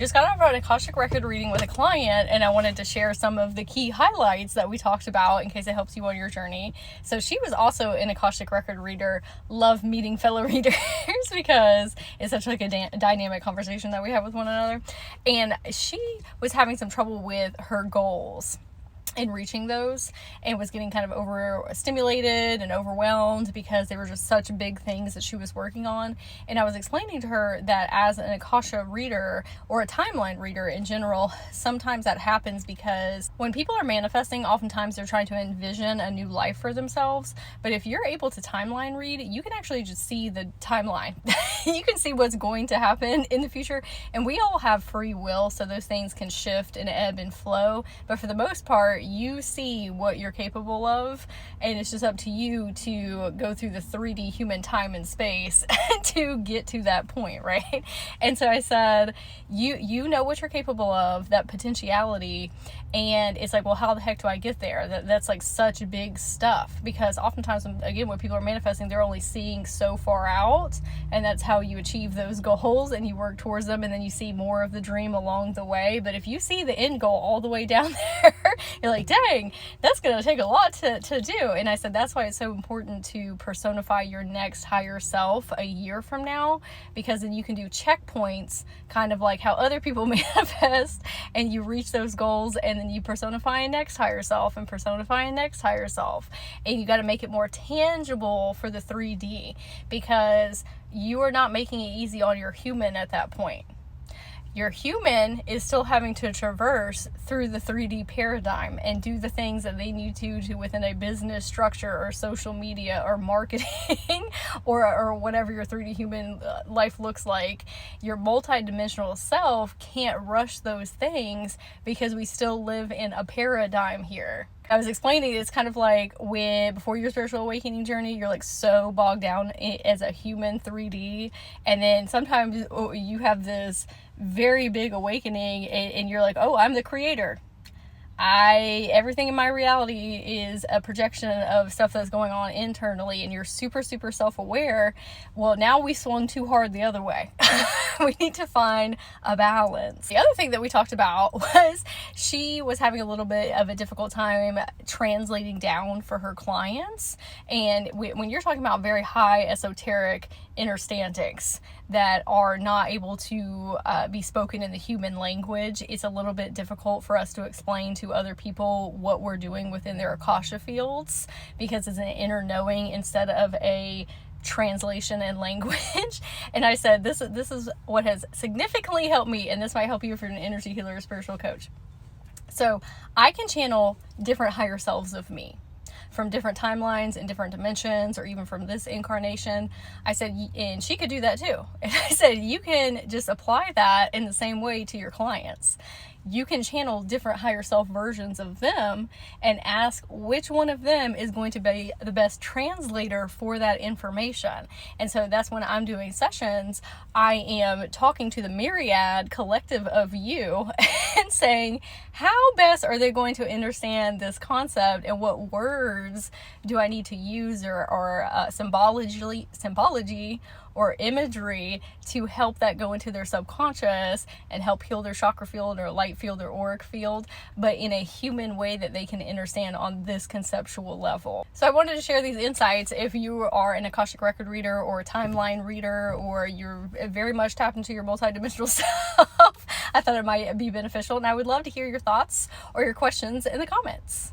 Just got out of an Akashic record reading with a client, and I wanted to share some of the key highlights that we talked about in case it helps you on your journey. So she was also an Akashic record reader. Love meeting fellow readers because it's such like a dynamic conversation that we have with one another. And she was having some trouble with her goals in reaching those, and was getting kind of overstimulated and overwhelmed because they were just such big things that she was working on. And I was explaining to her that as an Akasha reader or a timeline reader in general, sometimes that happens because when people are manifesting, oftentimes they're trying to envision a new life for themselves. But if you're able to timeline read, you can actually just see the timeline. You can see what's going to happen in the future, and we all have free will, so those things can shift and ebb and flow. But for the most part, you see what you're capable of, and it's just up to you to go through the 3D human time and space to get to that point, right? And so I said, you know what you're capable of, that potentiality. And it's like, well, how the heck do I get there? That's like such big stuff, because oftentimes, again, when people are manifesting, they're only seeing so far out, and that's how you achieve those goals and you work towards them, and then you see more of the dream along the way. But if you see the end goal all the way down there, you're like, dang, that's going to take a lot to do. And I said, that's why it's so important to personify your next higher self a year from now, because then you can do checkpoints, kind of like how other people manifest, and you reach those goals, and then you personify a next higher self and personify a next higher self. And you got to make it more tangible for the 3D, because you are not making it easy on your human at that point. Your human is still having to traverse through the 3D paradigm and do the things that they need to within a business structure or social media or marketing or whatever your 3D human life looks like. Your multidimensional self can't rush those things because we still live in a paradigm here. I was explaining it's kind of like when before your spiritual awakening journey, you're like so bogged down as a human 3D, and then sometimes you have this very big awakening and you're like, oh, I'm the creator. Everything in my reality is a projection of stuff that's going on internally, and you're super, super self-aware. Well, now we swung too hard the other way. We need to find a balance. The other thing that we talked about was she was having a little bit of a difficult time translating down for her clients. And when you're talking about very high esoteric understandings that are not able to be spoken in the human language, it's a little bit difficult for us to explain to other people what we're doing within their Akasha fields, because it's an inner knowing instead of a translation and language. And I said, this is what has significantly helped me, and this might help you if you're an energy healer or spiritual coach. So I can channel different higher selves of me from different timelines and different dimensions, or even from this incarnation. I said, and she could do that too. And I said, you can just apply that in the same way to your clients. You can channel different higher self versions of them and ask which one of them is going to be the best translator for that information. And so that's when I'm doing sessions, I am talking to the myriad collective of you and saying, how best are they going to understand this concept, and what words do I need to use or symbology or imagery to help that go into their subconscious and help heal their chakra field or light field or auric field, but in a human way that they can understand on this conceptual level. So I wanted to share these insights. If you are an Akashic record reader or a timeline reader, or you're very much tapped into your multidimensional self, I thought it might be beneficial, and I would love to hear your thoughts or your questions in the comments.